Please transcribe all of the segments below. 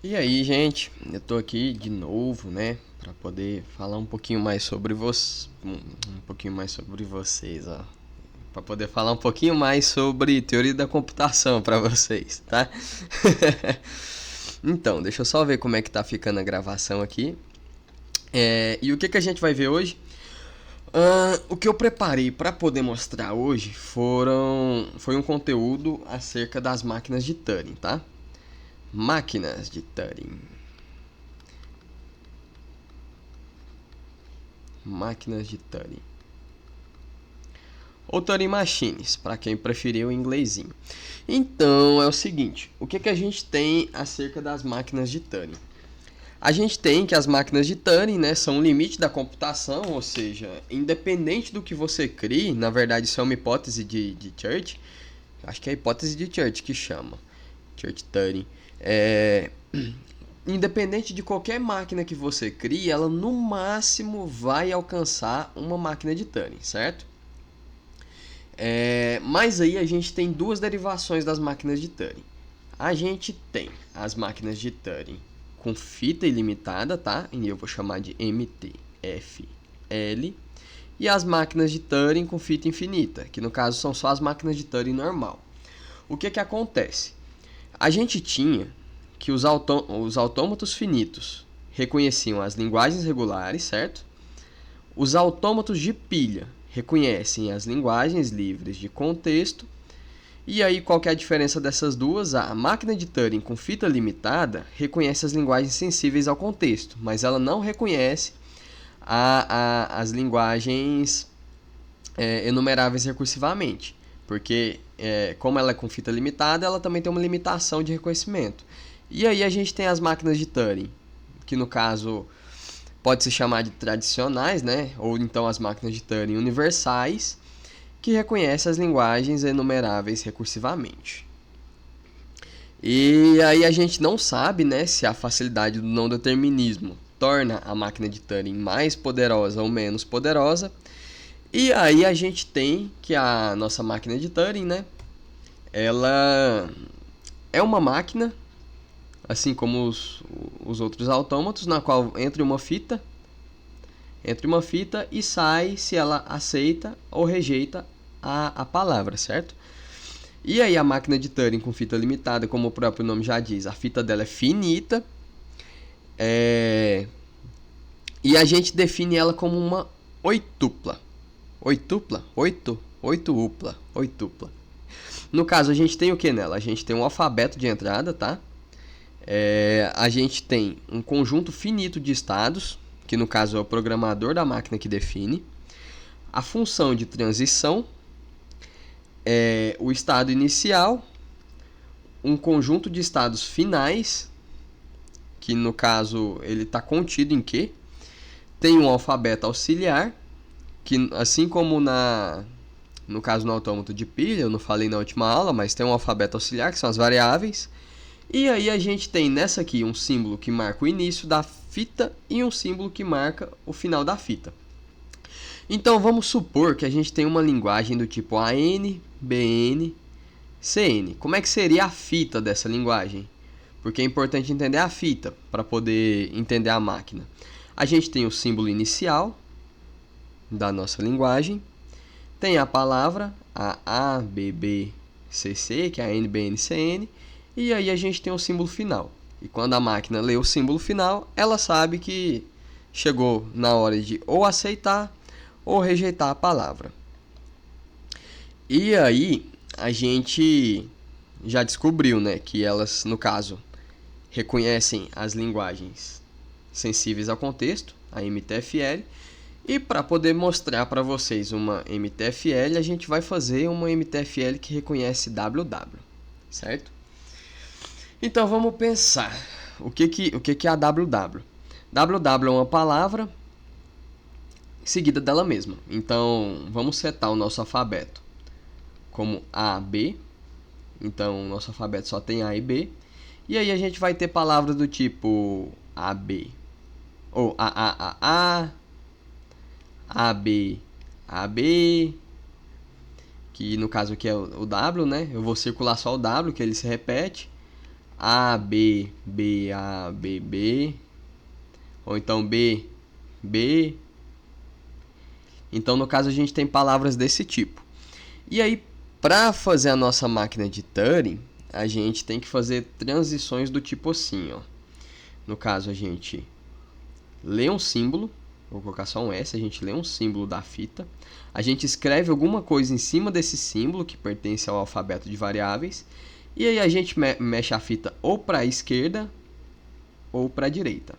E aí, gente, eu tô aqui de novo, né, para poder falar um pouquinho mais sobre um pouquinho mais sobre vocês, ó, para poder falar um pouquinho mais sobre teoria da computação para vocês, tá? Então, deixa eu só ver como é que tá ficando a gravação aqui. E o que a gente vai ver hoje? O que eu preparei para poder mostrar hoje foi um conteúdo acerca das máquinas de Turing, tá? Máquinas de Turing. Máquinas de Turing. Ou Turing Machines, para quem preferiu o inglesinho. Então, é o seguinte, o que a gente tem acerca das máquinas de Turing? A gente tem que as máquinas de Turing, né, são o limite da computação, ou seja, independente do que você crie, na verdade isso é uma hipótese de Church, acho que é a hipótese de Church que chama, Church Turing. Independente de qualquer máquina que você crie, ela no máximo vai alcançar uma máquina de Turing, certo? Mas aí a gente tem duas derivações das máquinas de Turing. A gente tem as máquinas de Turing com fita ilimitada, tá? E eu vou chamar de MTFL. E as máquinas de Turing com fita infinita, que no caso são só as máquinas de Turing normal. O que acontece? A gente tinha que os autômatos finitos reconheciam as linguagens regulares, certo? Os autômatos de pilha reconhecem as linguagens livres de contexto. E aí, qual que é a diferença dessas duas? A máquina de Turing com fita limitada reconhece as linguagens sensíveis ao contexto, mas ela não reconhece as linguagens enumeráveis recursivamente, porque como ela é com fita limitada, ela também tem uma limitação de reconhecimento. E aí a gente tem as máquinas de Turing, que no caso pode se chamar de tradicionais, né? Ou então as máquinas de Turing universais, que reconhecem as linguagens enumeráveis recursivamente. E aí a gente não sabe, né, se a facilidade do não determinismo torna a máquina de Turing mais poderosa ou menos poderosa. E aí a gente tem que a nossa máquina de Turing, né, ela é uma máquina, assim como os outros autômatos, na qual entre uma fita e sai se ela aceita ou rejeita a palavra, certo? E aí a máquina de Turing com fita limitada, como o próprio nome já diz, a fita dela é finita. E a gente define ela como uma oitupla. Oitupla? Oitupla. Oitupla. No caso, a gente tem o que nela? A gente tem um alfabeto de entrada, tá? A gente tem um conjunto finito de estados, que no caso é o programador da máquina que define. A função de transição, o estado inicial, um conjunto de estados finais, que no caso ele está contido em Q. Tem um alfabeto auxiliar, que assim como no caso no autômato de pilha, eu não falei na última aula, mas tem um alfabeto auxiliar, que são as variáveis. E aí a gente tem nessa aqui um símbolo que marca o início da fita e um símbolo que marca o final da fita. Então vamos supor que a gente tem uma linguagem do tipo AN, BN, CN. Como é que seria a fita dessa linguagem? Porque é importante entender a fita para poder entender a máquina. A gente tem o símbolo inicial da nossa linguagem, tem a palavra a b b c c, que é a n b n c n, e aí a gente tem o símbolo final. E quando a máquina lê o símbolo final, ela sabe que chegou na hora de ou aceitar ou rejeitar a palavra. E aí a gente já descobriu, né, que elas, no caso, reconhecem as linguagens sensíveis ao contexto, a MTFL. E para poder mostrar para vocês uma MTFL, a gente vai fazer uma MTFL que reconhece WW, certo? Então vamos pensar, o que é a WW? WW é uma palavra seguida dela mesma. Então vamos setar o nosso alfabeto como A, B. Então o nosso alfabeto só tem A e B. E aí a gente vai ter palavras do tipo AB, ou A, AB, AB, que no caso aqui é o W, né? Eu vou circular só o W, que ele se repete. A, B, B, A, B, B. Ou então B, B. Então, no caso, a gente tem palavras desse tipo. E aí, para fazer a nossa máquina de Turing, a gente tem que fazer transições do tipo assim, ó. No caso, a gente lê um símbolo, vou colocar só um S, a gente lê um símbolo da fita, a gente escreve alguma coisa em cima desse símbolo que pertence ao alfabeto de variáveis, e aí a gente mexe a fita ou para a esquerda ou para a direita.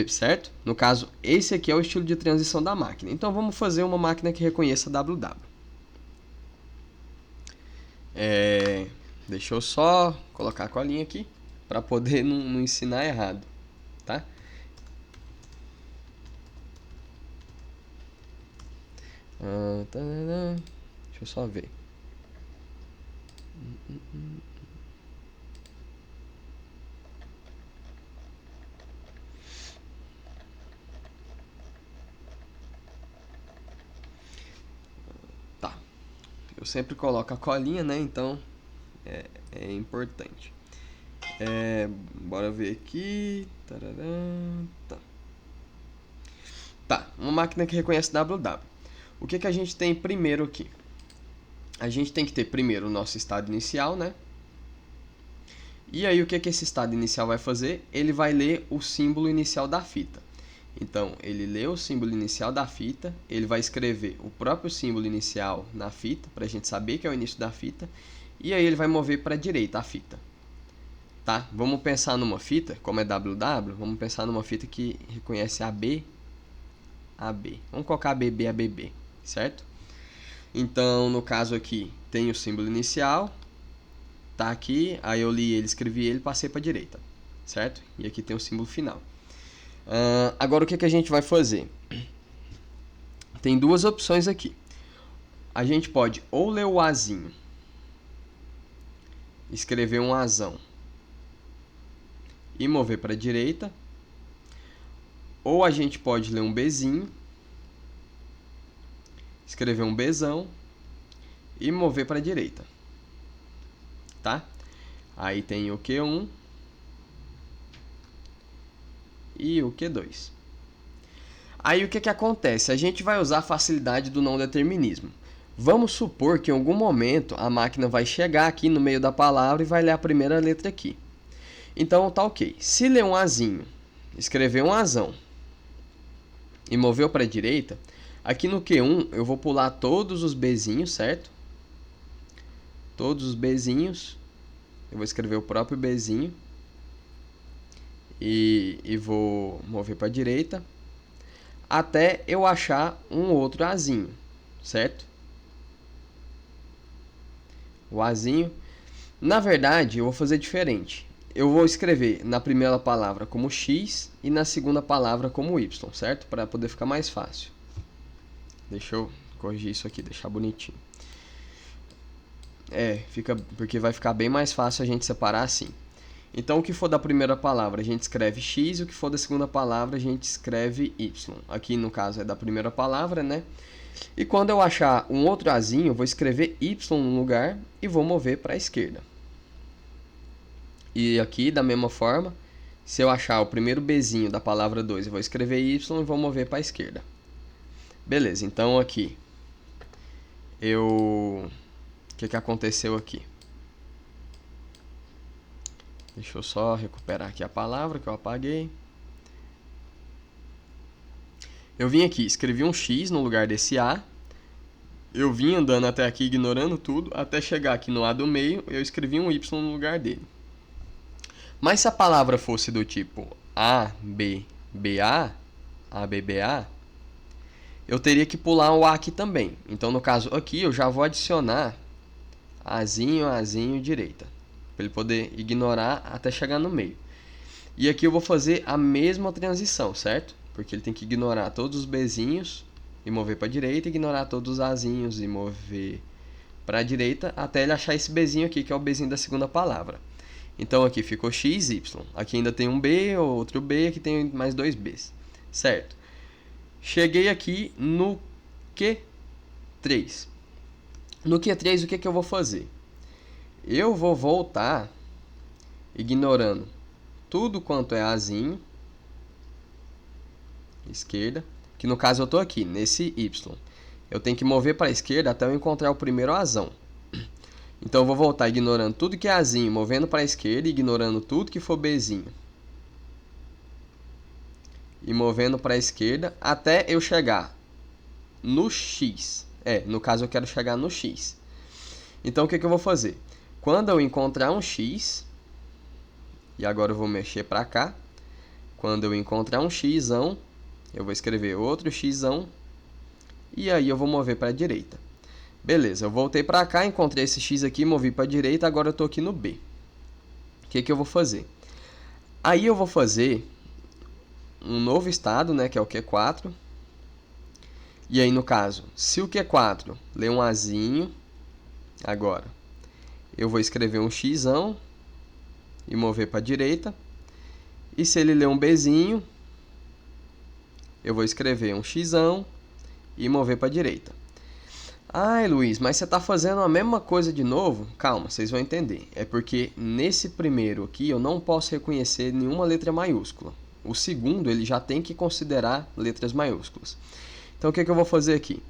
Certo? No caso, esse aqui é o estilo de transição da máquina. Então vamos fazer uma máquina que reconheça WW. Deixa eu só colocar a colinha aqui para poder não ensinar errado, tá? Deixa eu só ver. Tá. Eu sempre coloco a colinha, né? Então é importante. Bora ver aqui. Tá. Tá, uma máquina que reconhece WW. O que a gente tem primeiro aqui? A gente tem que ter primeiro o nosso estado inicial, né? E aí o que esse estado inicial vai fazer? Ele vai ler o símbolo inicial da fita. Então, ele lê o símbolo inicial da fita, ele vai escrever o próprio símbolo inicial na fita, para a gente saber que é o início da fita, e aí ele vai mover para a direita a fita. Tá? Vamos pensar numa fita, como é WW, vamos pensar numa fita que reconhece AB, AB. Vamos colocar ABB, ABB, certo? Então, no caso aqui, tem o símbolo inicial, tá aqui, aí eu li ele, escrevi ele, passei para a direita, certo? E aqui tem o símbolo final. Agora o que a gente vai fazer? Tem duas opções aqui. A gente pode ou ler o Azinho, escrever um Azão e mover para a direita, ou a gente pode ler um Bzinho, escrever um Bzão e mover para a direita, tá? Aí tem o Q1 e o Q2. Aí o que acontece? A gente vai usar a facilidade do não determinismo. Vamos supor que em algum momento a máquina vai chegar aqui no meio da palavra e vai ler a primeira letra aqui. Então tá ok. Se ler um Azinho, escrever um Azão e mover para a direita, aqui no Q1 eu vou pular todos os Bzinhos, certo? Todos os Bzinhos. Eu vou escrever o próprio Bzinho e vou mover para a direita até eu achar um outro Azinho, certo? O Azinho. Na verdade, eu vou fazer diferente. Eu vou escrever na primeira palavra como X e na segunda palavra como Y, certo? Para poder ficar mais fácil. Deixa eu corrigir isso aqui, deixar bonitinho. Porque vai ficar bem mais fácil a gente separar assim. Então, o que for da primeira palavra, a gente escreve X, e o que for da segunda palavra, a gente escreve Y. Aqui, no caso, é da primeira palavra, né? E quando eu achar um outro Azinho, eu vou escrever Y no lugar e vou mover para a esquerda. E aqui, da mesma forma, se eu achar o primeiro Bzinho da palavra 2, eu vou escrever Y e vou mover para a esquerda. Beleza, então aqui, o que aconteceu aqui? Deixa eu só recuperar aqui a palavra que eu apaguei. Eu vim aqui, escrevi um X no lugar desse A. Eu vim andando até aqui, ignorando tudo, até chegar aqui no A do meio, eu escrevi um Y no lugar dele. Mas se a palavra fosse do tipo A, B, BA, ABBA, eu teria que pular o A aqui também. Então, no caso aqui, eu já vou adicionar Azinho, Azinho, direita, para ele poder ignorar até chegar no meio. E aqui eu vou fazer a mesma transição, certo? Porque ele tem que ignorar todos os Bzinhos e mover para a direita, ignorar todos os Azinhos e mover para a direita, até ele achar esse Bzinho aqui, que é o Bzinho da segunda palavra. Então aqui ficou X, Y. Aqui ainda tem um B, outro B, aqui tem mais dois Bs. Certo? Cheguei aqui no Q3. No Q3, o que eu vou fazer? Eu vou voltar ignorando tudo quanto é azinho, esquerda, que no caso eu estou aqui, nesse Y. Eu tenho que mover para a esquerda até eu encontrar o primeiro azão. Então eu vou voltar ignorando tudo que é azinho, movendo para a esquerda, ignorando tudo que for Bzinho. E movendo para a esquerda até eu chegar no X. No caso eu quero chegar no X. Então o que eu vou fazer? Quando eu encontrar um X, e agora eu vou mexer para cá. Quando eu encontrar um Xão, eu vou escrever outro Xão. E aí eu vou mover para a direita. Beleza, eu voltei para cá, encontrei esse X aqui, movi para a direita, agora eu estou aqui no B. O que eu vou fazer? Aí eu vou fazer um novo estado, né, que é o Q4. E aí, no caso, se o Q4 lê um Azinho, agora eu vou escrever um Xão e mover para a direita. E se ele lê um Bzinho, eu vou escrever um Xão e mover para a direita. Ai, Luiz, mas você está fazendo a mesma coisa de novo? Calma, vocês vão entender. É porque nesse primeiro aqui eu não posso reconhecer nenhuma letra maiúscula. O segundo ele já tem que considerar letras maiúsculas. Então o que eu vou fazer aqui?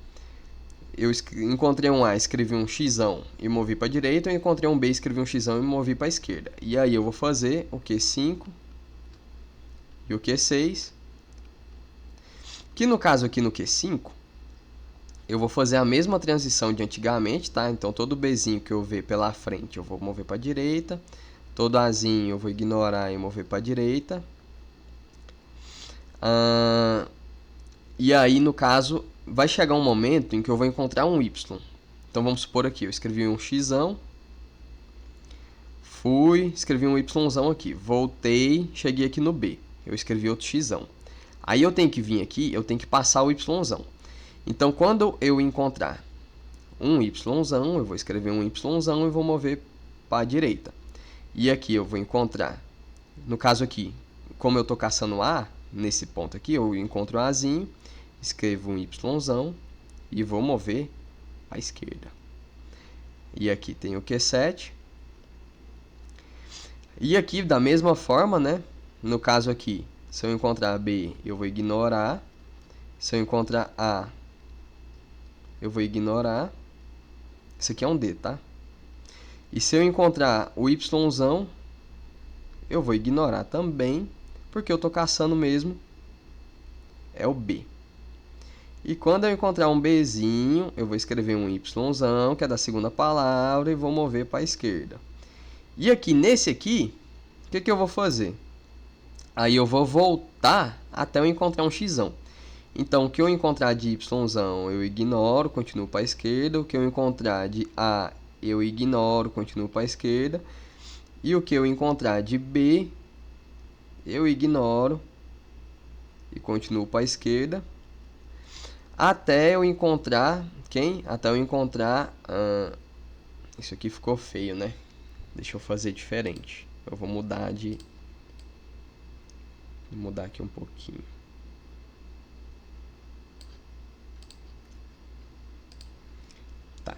Eu encontrei um A, escrevi um Xão e movi para a direita. Eu encontrei um B, escrevi um Xão e movi para a esquerda. E aí eu vou fazer o Q5 e o Q6. Que no caso aqui no Q5, eu vou fazer a mesma transição de antigamente, tá? Então todo Bzinho que eu ver pela frente eu vou mover para a direita. Todo Azinho eu vou ignorar e mover para a direita. E aí, no caso, vai chegar um momento em que eu vou encontrar um Y. Então vamos supor aqui, eu escrevi um Xão. Fui, escrevi um Yzão aqui. Voltei, cheguei aqui no B. Eu escrevi outro Xão. Aí eu tenho que vir aqui, eu tenho que passar o Yzão. Então, quando eu encontrar um Yzão, eu vou escrever um Yzão e vou mover para a direita. E aqui eu vou encontrar, no caso aqui, como eu estou caçando A, nesse ponto aqui, eu encontro o Azinho, escrevo um Yzão e vou mover para a esquerda. E aqui tem o Q7. E aqui, da mesma forma, né? No caso aqui, se eu encontrar B, eu vou ignorar. Se eu encontrar A, eu vou ignorar. Isso aqui é um D, tá? E se eu encontrar o Yzão, eu vou ignorar também, porque eu estou caçando mesmo é o B. E quando eu encontrar um Bzinho, eu vou escrever um Yzão, que é da segunda palavra, e vou mover para a esquerda. E aqui, nesse aqui, o que eu vou fazer? Aí eu vou voltar até eu encontrar um Xão. Então, o que eu encontrar de Yzão, eu ignoro, continuo para a esquerda. O que eu encontrar de A, eu ignoro, continuo para a esquerda. E o que eu encontrar de B, eu ignoro e continuo para a esquerda. Até eu encontrar quem? Até eu encontrar... isso aqui ficou feio, né? Deixa eu fazer diferente. Eu vou mudar de... Vou mudar aqui um pouquinho. Tá.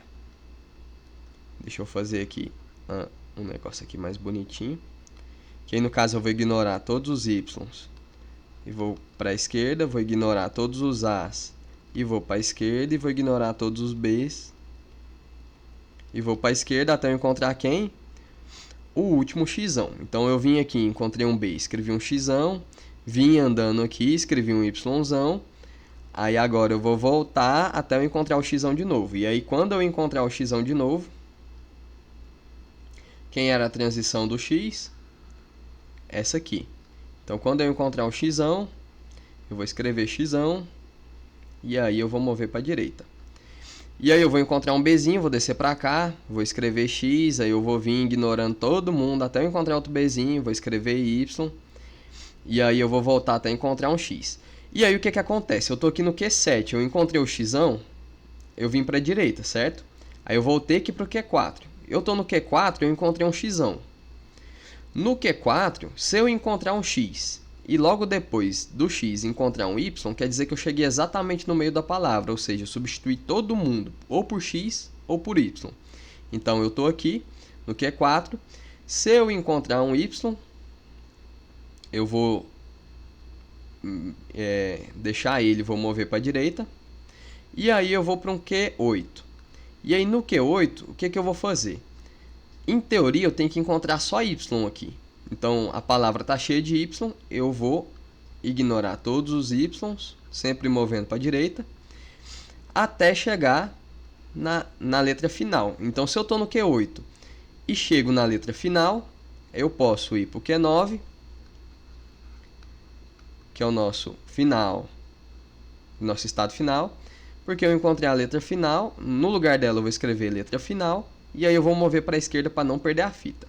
Deixa eu fazer aqui um negócio aqui mais bonitinho. Que aí no caso eu vou ignorar todos os Ys. E vou para a esquerda, vou ignorar todos os As. E vou para a esquerda e vou ignorar todos os Bs. E vou para a esquerda até eu encontrar quem? O último Xão. Então eu vim aqui, encontrei um B, escrevi um Xão. Vim andando aqui, escrevi um Yzão. Aí agora eu vou voltar até eu encontrar o Xão de novo. E aí quando eu encontrar o Xão de novo, quem era a transição do X? Essa aqui. Então quando eu encontrar o Xão, eu vou escrever Xão. E aí eu vou mover para a direita. E aí eu vou encontrar um Bzinho, vou descer para cá, vou escrever X, aí eu vou vir ignorando todo mundo até eu encontrar outro Bzinho, vou escrever Y. E aí eu vou voltar até encontrar um X. E aí o que acontece? Eu estou aqui no Q7, eu encontrei o Xão, eu vim para a direita, certo? Aí eu voltei aqui para o Q4. Eu estou no Q4, eu encontrei um Xão. No Q4, se eu encontrar um X e logo depois do X encontrar um Y, quer dizer que eu cheguei exatamente no meio da palavra, ou seja, eu substituí todo mundo, ou por X ou por Y. Então eu estou aqui no Q4, Se eu encontrar um Y, eu vou deixar ele, vou mover para a direita. E aí eu vou para um Q8. E aí no Q8, o que eu vou fazer? Em teoria, eu tenho que encontrar só Y aqui. Então, a palavra está cheia de Y, eu vou ignorar todos os Y, sempre movendo para a direita, até chegar na letra final. Então, se eu estou no Q8 e chego na letra final, eu posso ir para o Q9, que é o nosso final, nosso estado final, porque eu encontrei a letra final, no lugar dela eu vou escrever letra final, e aí eu vou mover para a esquerda para não perder a fita.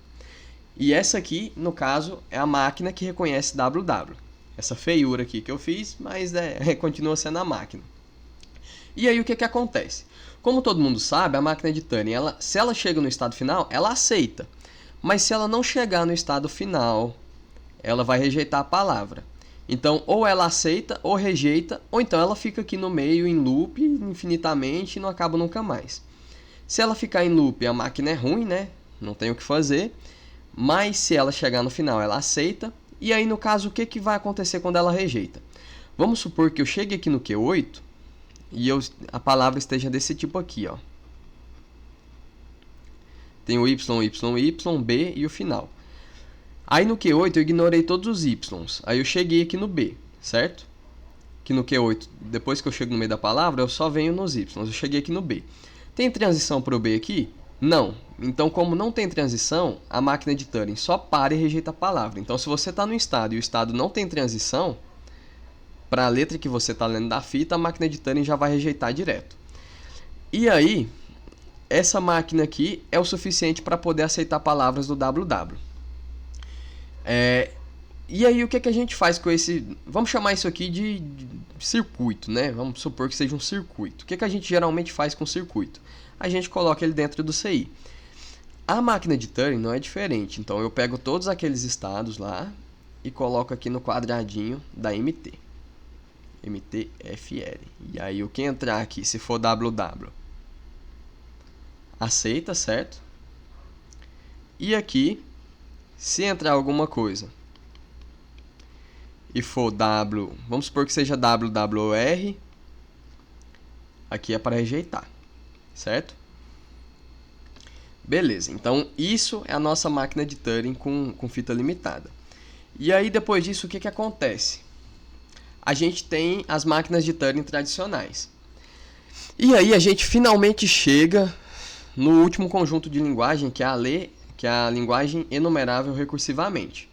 E essa aqui, no caso, é a máquina que reconhece WW. Essa feiura aqui que eu fiz, mas continua sendo a máquina. E aí o que acontece? Como todo mundo sabe, a máquina de Turing, se ela chega no estado final, ela aceita. Mas se ela não chegar no estado final, ela vai rejeitar a palavra. Então, ou ela aceita, ou rejeita, ou então ela fica aqui no meio em loop infinitamente e não acaba nunca mais. Se ela ficar em loop, a máquina é ruim, né? Não tem o que fazer. Mas se ela chegar no final, ela aceita. E aí, no caso, o que vai acontecer quando ela rejeita? Vamos supor que eu chegue aqui no Q8 e a palavra esteja desse tipo aqui, ó. Tem o Y, Y, Y, B e o final. Aí no Q8 eu ignorei todos os Ys. Aí eu cheguei aqui no B, certo? Que no Q8, depois que eu chego no meio da palavra, eu só venho nos Ys. Eu cheguei aqui no B. Tem transição para o B aqui? Não. Então, como não tem transição, a máquina de Turing só para e rejeita a palavra. Então, se você está no estado e o estado não tem transição, para a letra que você está lendo da fita, a máquina de Turing já vai rejeitar direto. E aí, essa máquina aqui é o suficiente para poder aceitar palavras do WW. E aí o que a gente faz com esse... Vamos chamar isso aqui de circuito, né? Vamos supor que seja um circuito. O que a gente geralmente faz com o circuito? A gente coloca ele dentro do CI. A máquina de Turing não é diferente. Então eu pego todos aqueles estados lá e coloco aqui no quadradinho da MT. MTFL. E aí o que entrar aqui, se for WW, aceita, certo? E aqui, se entrar alguma coisa e for vamos supor que seja WWR, aqui é para rejeitar, certo? Beleza, então isso é a nossa máquina de Turing com fita limitada. E aí depois disso o que acontece? A gente tem as máquinas de Turing tradicionais. E aí a gente finalmente chega no último conjunto de linguagem, que é a linguagem enumerável recursivamente,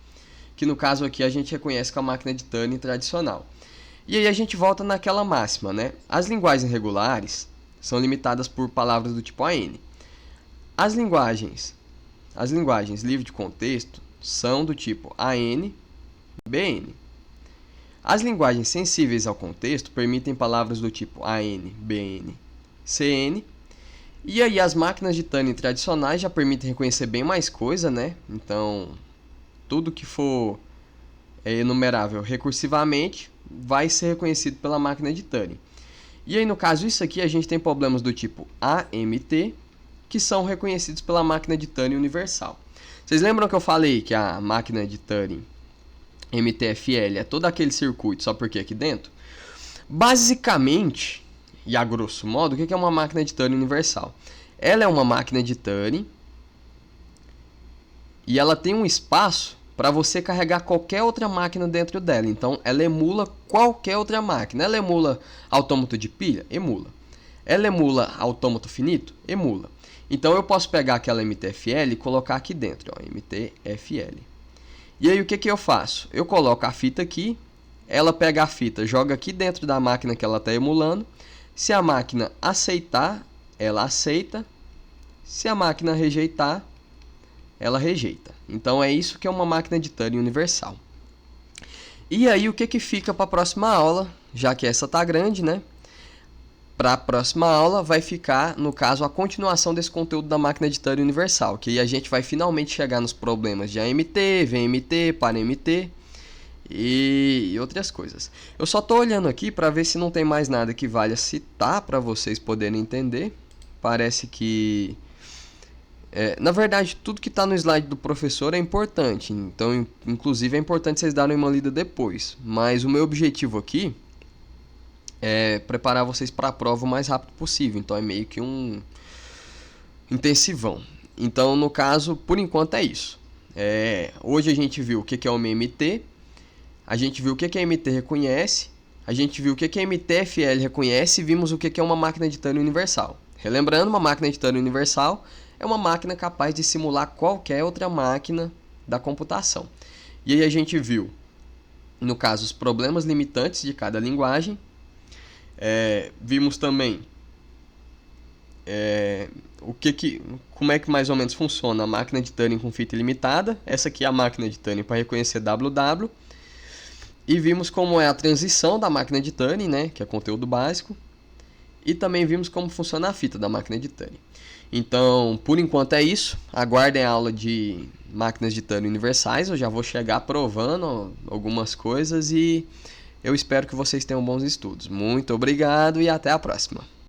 que no caso aqui a gente reconhece com a máquina de Turing tradicional. E aí a gente volta naquela máxima, né? As linguagens regulares são limitadas por palavras do tipo AN. As linguagens livres de contexto são do tipo AN, BN. As linguagens sensíveis ao contexto permitem palavras do tipo AN, BN, CN. E aí as máquinas de Turing tradicionais já permitem reconhecer bem mais coisa, né? Então, tudo que for enumerável recursivamente vai ser reconhecido pela máquina de Turing. E aí, no caso, isso aqui a gente tem problemas do tipo AMT, que são reconhecidos pela máquina de Turing universal. Vocês lembram que eu falei que a máquina de Turing MTFL é todo aquele circuito, só porque aqui dentro? Basicamente, e a grosso modo, o que é uma máquina de Turing universal? Ela é uma máquina de Turing e ela tem um espaço para você carregar qualquer outra máquina dentro dela. Então, ela emula qualquer outra máquina. Ela emula autômato de pilha? Emula. Ela emula autômato finito? Emula. Então, eu posso pegar aquela MTFL e colocar aqui dentro, ó, MTFL. E aí, o que eu faço? Eu coloco a fita aqui, ela pega a fita, joga aqui dentro da máquina que ela está emulando. Se a máquina aceitar, ela aceita. Se a máquina rejeitar, ela rejeita. Então é isso que é uma máquina de Turing universal. E aí o que fica para a próxima aula, já que essa tá grande, né? Para a próxima aula vai ficar, no caso, a continuação desse conteúdo da máquina de Turing universal, que aí a gente vai finalmente chegar nos problemas de AMT, VMT, PARMT e outras coisas. Eu só estou olhando aqui para ver se não tem mais nada que valha citar para vocês poderem entender. Parece que Na verdade, tudo que está no slide do professor é importante, então, inclusive, é importante vocês darem uma lida depois. Mas o meu objetivo aqui é preparar vocês para a prova o mais rápido possível, então é meio que um intensivão. Então, no caso, por enquanto é isso. Hoje a gente viu o que é uma MT, a gente viu o que a MT reconhece, a gente viu o que a MTFL reconhece e vimos o que é uma máquina de Turing universal. Relembrando, uma máquina de Turing universal é uma máquina capaz de simular qualquer outra máquina da computação. E aí a gente viu, no caso, os problemas limitantes de cada linguagem. Vimos também como é que mais ou menos funciona a máquina de Turing com fita ilimitada. Essa aqui é a máquina de Turing para reconhecer WW. E vimos como é a transição da máquina de Turing, né, que é conteúdo básico. E também vimos como funciona a fita da máquina de Turing. Então, por enquanto é isso. Aguardem a aula de máquinas de Turing universais. Eu já vou chegar provando algumas coisas e eu espero que vocês tenham bons estudos. Muito obrigado e até a próxima.